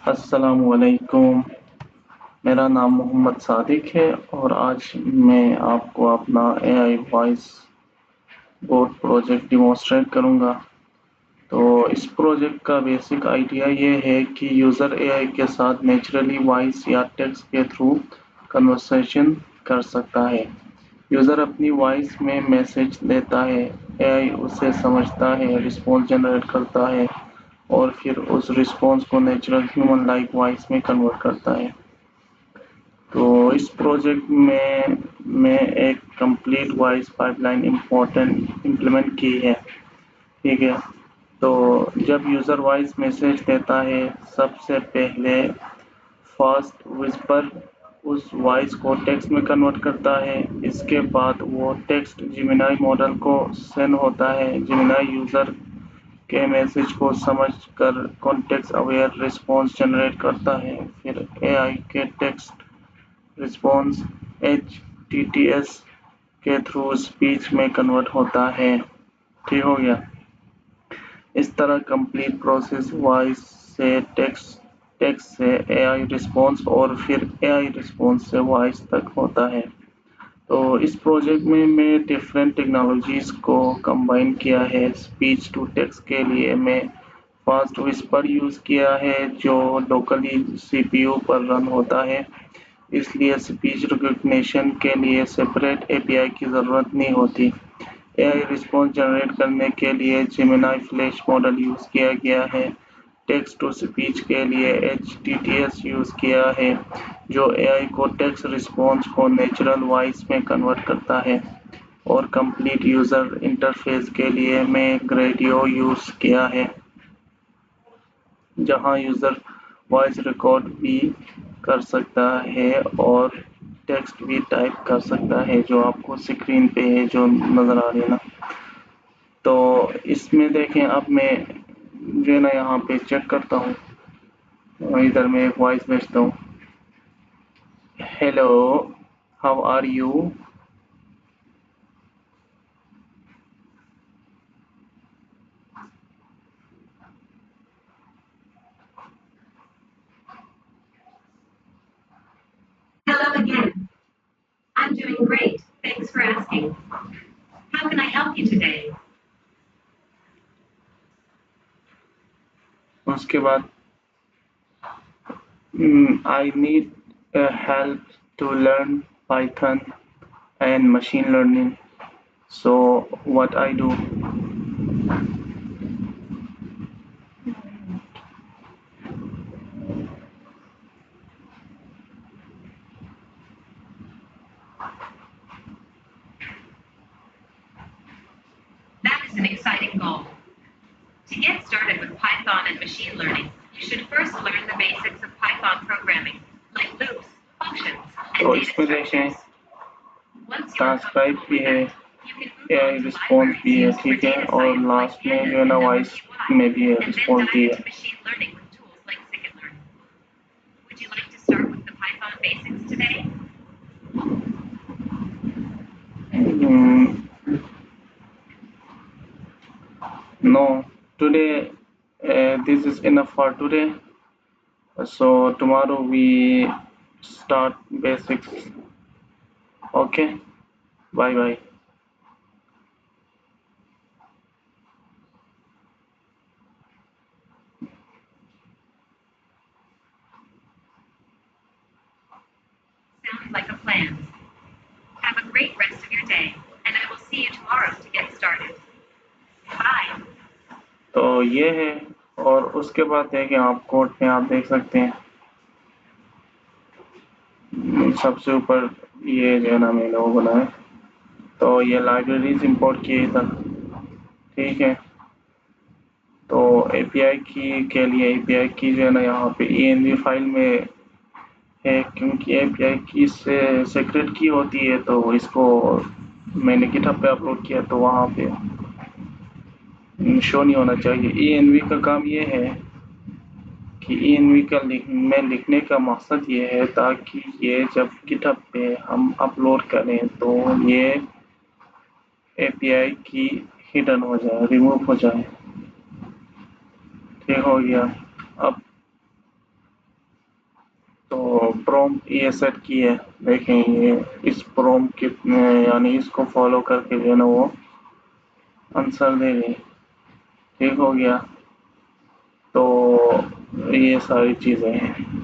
السلام علیکم، میرا نام محمد صادق ہے اور آج میں آپ کو اپنا اے آئی وائس بوٹ پروجیکٹ ڈیمونسٹریٹ کروں گا۔ تو اس پروجیکٹ کا بیسک آئیڈیا یہ ہے کہ یوزر اے آئی کے ساتھ نیچرلی وائس یا ٹیکسٹ کے تھرو کنورسیشن کر سکتا ہے۔ یوزر اپنی وائس میں میسج دیتا ہے، اے آئی اسے سمجھتا ہے، رسپانس جنریٹ کرتا ہے اور پھر اس رسپانس کو نیچرل ہیومن لائک وائس میں کنورٹ کرتا ہے۔ تو اس پروجیکٹ میں ایک complete voice pipeline implement کی ہے، ٹھیک ہے۔ تو جب یوزر وائس میسج دیتا ہے، سب سے پہلے فاسٹ وسپر اس وائس کو ٹیکسٹ میں کنورٹ کرتا ہے۔ اس کے بعد وہ ٹیکسٹ جیمینائی ماڈل کو سینڈ ہوتا ہے۔ جیمینائی یوزر کے میسج کو سمجھ کر کانٹیکسٹ اویئر رسپانس جنریٹ کرتا ہے۔ پھر اے آئی کے ٹیکسٹ رسپانس HTTS کے تھرو اسپیچ میں کنورٹ ہوتا ہے۔ ٹھیک ہو گیا۔ اس طرح کمپلیٹ پروسیس وائس سے ٹیکسٹ سے اے آئی رسپانس اور پھر اے آئی رسپانس سے وائس تک ہوتا ہے۔ تو اس پروجیکٹ میں ڈفرینٹ ٹیکنالوجیز کو کمبائن کیا ہے۔ اسپیچ ٹو ٹیکسٹ کے لیے میں فاسٹ وسپر یوز کیا ہے جو لوکلی CPU پر رن ہوتا ہے، اس لیے اسپیچ ریکگنیشن کے لیے سپریٹ API کی ضرورت نہیں ہوتی۔ اے آئی رسپانس جنریٹ کرنے کے لیے جیمینائی فلیش ماڈل یوز کیا گیا ہے۔ ٹیکسٹ ٹو اسپیچ کے لیے HTTS یوز کیا ہے جو اے آئی کو ٹیکسٹ رسپانس کو نیچرل وائس میں کنورٹ کرتا ہے، اور کمپلیٹ یوزر انٹرفیس کے لیے میں گریڈیو یوز کیا ہے جہاں یوزر وائس ریکارڈ بھی کر سکتا ہے اور ٹیکسٹ بھی ٹائپ کر سکتا ہے، جو آپ کو اسکرین پہ ہے جو نظر آ رہی ہے نا۔ تو اس میں دیکھیں، اب میں جو ہے نا یہاں پہ چیک کرتا ہوں، ادھر میں ایک وائس بھیجتا ہوں، hello how are you. Hello again. I'm doing great. Thanks for asking. How can I help you today? اس کے بعد I need help to learn Python and machine learning. So what I do? That is an exciting goal. To get started with Python and machine learning, you should first learn the basics of Python programming, like loops, functions, and تو data اس میں دیکھیں structures. Once you are transcribe comfortable بھی with ہے، that, you can a move I on to response libraries بھی ہے، used for ٹھیک ہے، data اور science like لاسٹ میں جو ہے Pandas نا and وائس WPY, میں بھی ہے، and then رسپانس بھی dive ہے۔ into machine learning with tools like Scikit-learn. Would you like to start with the Python basics today? No, today this is enough for today. So tomorrow we start basics. Okay, bye bye. Sounds like a plan. Have a great rest of your day, and I will see you tomorrow to get started. Bye. تو یہ ہے، اور اس کے بعد دیکھیں آپ code میں آپ دیکھ سکتے ہیں سب سے اوپر یہ جو ہے نا میں نے وہ بنایا، تو یہ لائبریریز امپورٹ کیے تھا، ٹھیک ہے۔ تو اے پی آئی کی کے لیے اے پی آئی کی جو ہے نا یہاں پہ ENV فائل میں ہے، کیونکہ اے پی آئی کی سے سیکریٹ کی ہوتی ہے، تو اس کو میں نے گٹ ہب پہ اپلوڈ کیا تو وہاں پہ شو نہیں ہونا چاہیے۔ ENV کا کام یہ ہے کہ ENV کا میں لکھنے کا مقصد یہ ہے تاکہ یہ جب گٹ ہب پہ ہم اپلوڈ کریں تو یہ اے پی آئی کی ہڈن ہو جائے، ریموو ہو جائے۔ ٹھیک ہو گیا۔ اب پرومپٹ یہ سیٹ کی ہے، دیکھیں یہ اس پرومپٹ یعنی اس کو فالو کر کے جو ہے نا وہ آنسر دے گی. ٹھیک ہو گیا. تو یہ ساری چیزیں ہیں.